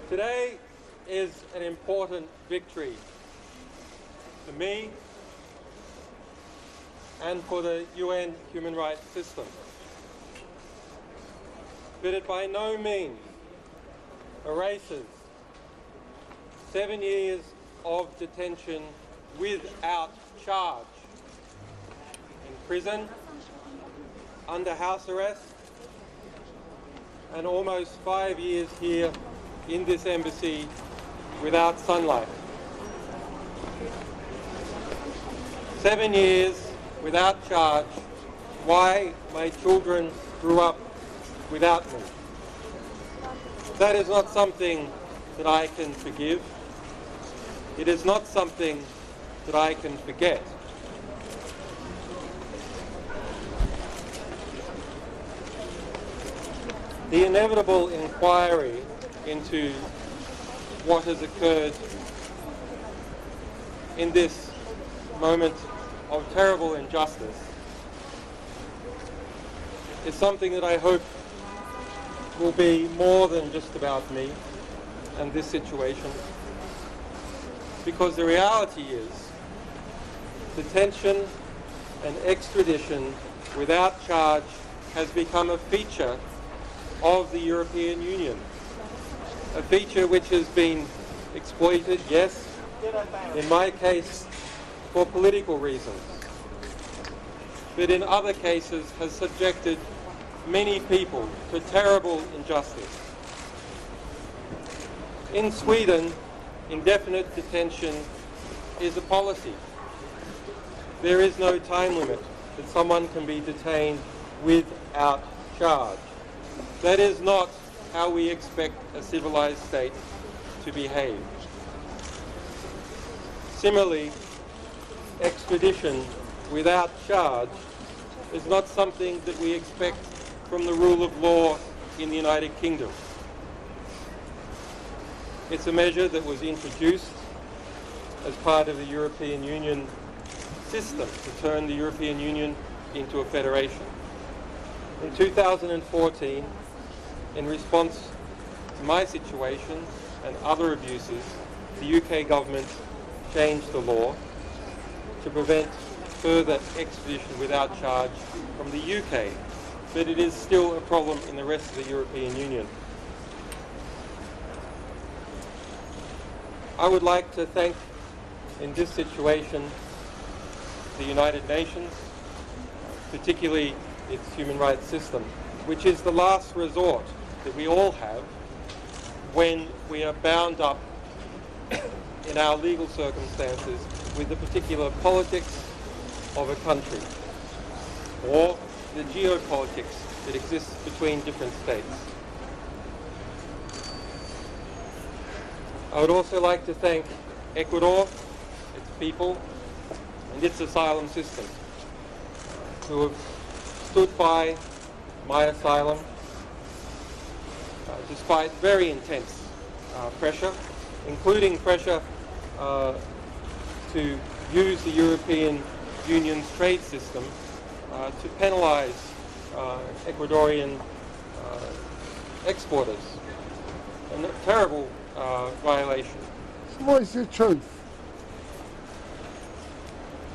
Today is an important victory for me and for the UN human rights system. But it by no means erases 7 years of detention without charge, in prison, under house arrest, and almost 5 years here in this embassy without sunlight. 7 years without charge, why my children grew up without me. That is not something that I can forgive. It is not something that I can forget. The inevitable inquiry into what has occurred in this moment of terrible injustice is something that I hope will be more than just about me and this situation, because the reality is detention and extradition without charge has become a feature of the European Union, a feature which has been exploited, yes, in my case for political reasons, but in other cases has subjected many people to terrible injustice. In Sweden, indefinite detention is a policy. There is no time limit that someone can be detained without charge. That is not how we expect a civilized state to behave. Similarly, extradition without charge is not something that we expect from the rule of law in the United Kingdom. It's a measure that was introduced as part of the European Union system to turn the European Union into a federation. In 2014, in response to my situation and other abuses, the UK government changed the law to prevent further extradition without charge from the UK, but it is still a problem in the rest of the European Union. I would like to thank, in this situation, the United Nations, particularly its human rights system, which is the last resort that we all have when we are bound up in our legal circumstances with the particular politics of a country or the geopolitics that exists between different states. I would also like to thank Ecuador, its people, and its asylum system, who have stood by my asylum despite very intense pressure, including pressure to use the European Union's trade system to penalize Ecuadorian exporters. A terrible violation. What is the truth?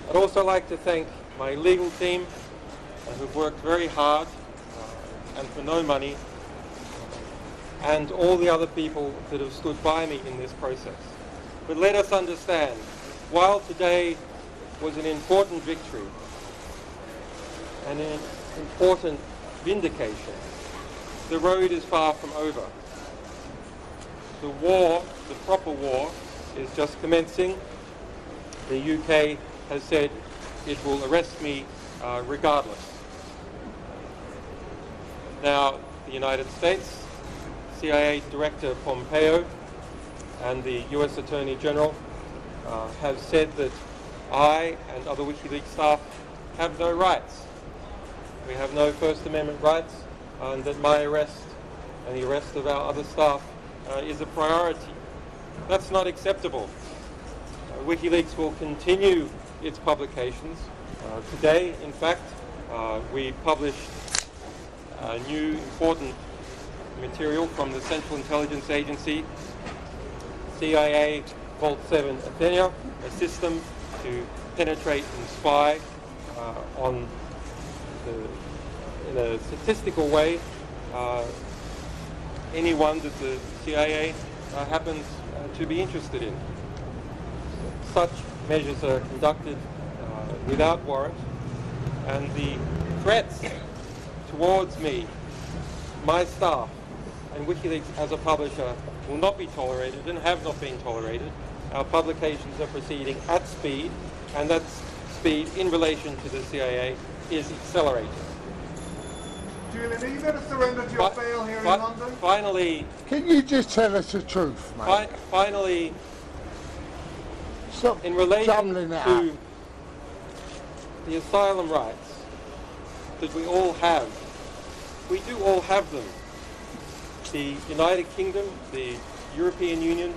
I'd also like to thank my legal team who've worked very hard and for no money, and all the other people that have stood by me in this process. But let us understand, while today was an important victory and an important vindication, the road is far from over. The war, the proper war, is just commencing. The UK has said it will arrest me regardless. Now, the United States, CIA Director Pompeo and the US Attorney General have said that I and other WikiLeaks staff have no rights. We have no First Amendment rights, and that my arrest and the arrest of our other staff is a priority. That's not acceptable. WikiLeaks will continue its publications. Today, in fact, we published a new important material from the Central Intelligence Agency, CIA Vault 7 Athena, a system to penetrate and spy in a statistical way anyone that the CIA happens to be interested in. Such measures are conducted without warrant, and the threats towards me, my staff, and WikiLeaks as a publisher will not be tolerated and have not been tolerated. Our publications are proceeding at speed, and that speed in relation to the CIA is accelerating. Julian, are you going to surrender to your bail here in London? Finally... Can you just tell us the truth, mate? Finally, Stop in relation jumbling it to up. the asylum rights that we all have, we do all have them. The United Kingdom, the European Union,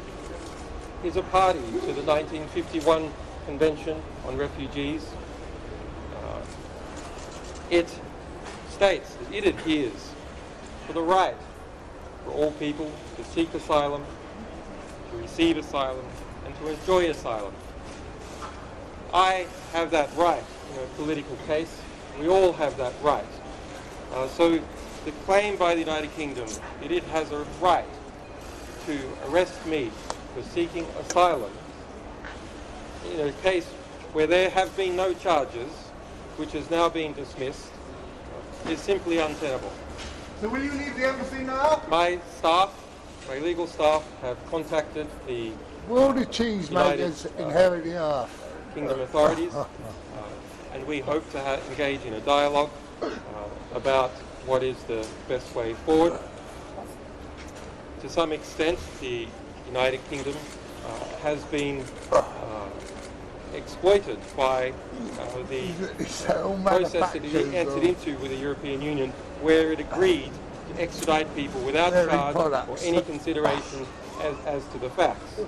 is a party to the 1951 Convention on Refugees. It states that it adheres to the right for all people to seek asylum, to receive asylum, and to enjoy asylum. I have that right in a political case. We all have that right. So the claim by the United Kingdom that it has a right to arrest me for seeking asylum in a case where there have been no charges, which has now been dismissed, is simply untenable. So will you leave the embassy now? My staff, my legal staff, have contacted the Will the cheesemakers inherit the earth? Kingdom authorities, and we hope to engage in a dialogue about what is the best way forward. To some extent, the United Kingdom has been exploited by the process that it entered into with the European Union, where it agreed to extradite people without charge or any consideration as to the facts.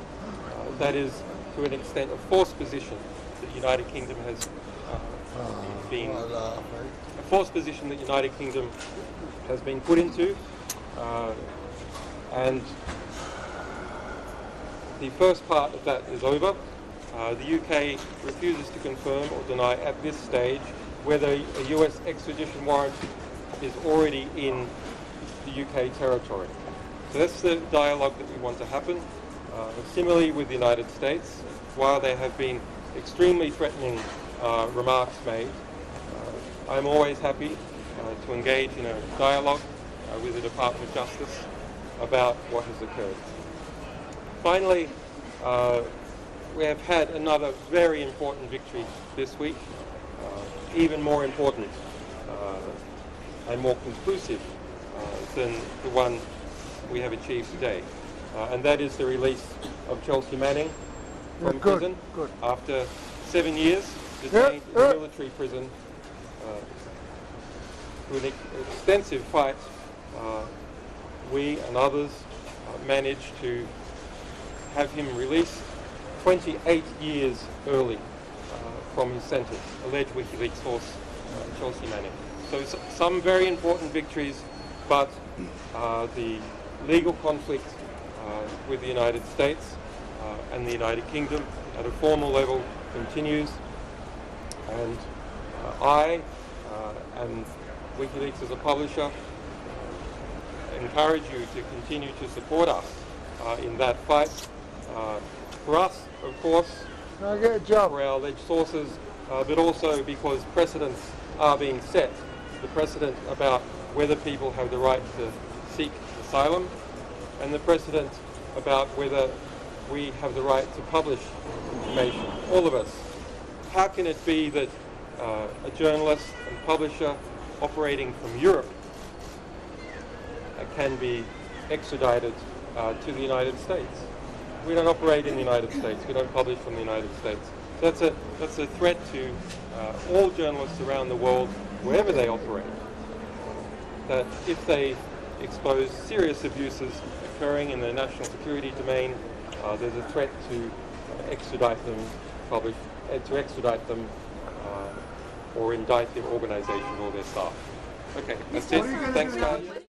That is, to an extent, a forced position that the United Kingdom has been put into, and the first part of that is over. The UK refuses to confirm or deny at this stage whether a US extradition warrant is already in the UK territory. So that's the dialogue that we want to happen. Similarly with the United States, while there have been extremely threatening remarks made, I'm always happy to engage in a dialogue with the Department of Justice about what has occurred. Finally, we have had another very important victory this week, even more important and more conclusive than the one we have achieved today. And that is the release of Chelsea Manning from prison after 7 years detained in a military prison. Through an extensive fight, we and others managed to have him released 28 years early from his sentence, alleged WikiLeaks source Chelsea Manning. So some very important victories, but the legal conflict with the United States and the United Kingdom at a formal level continues, and I and WikiLeaks as a publisher encourage you to continue to support us in that fight. For us, of course, Can I get a job? for our alleged sources, but also because precedents are being set. The precedent about whether people have the right to seek asylum, and the precedent about whether we have the right to publish information, all of us. How can it be that a journalist and publisher operating from Europe can be extradited to the United States? We don't operate in the United States. We don't publish from the United States. So that's a threat to all journalists around the world, wherever they operate, that if they expose serious abuses occurring in the national security domain, there's a threat to extradite them, or indict their organisation or their staff. Okay, that's it. Thanks, guys.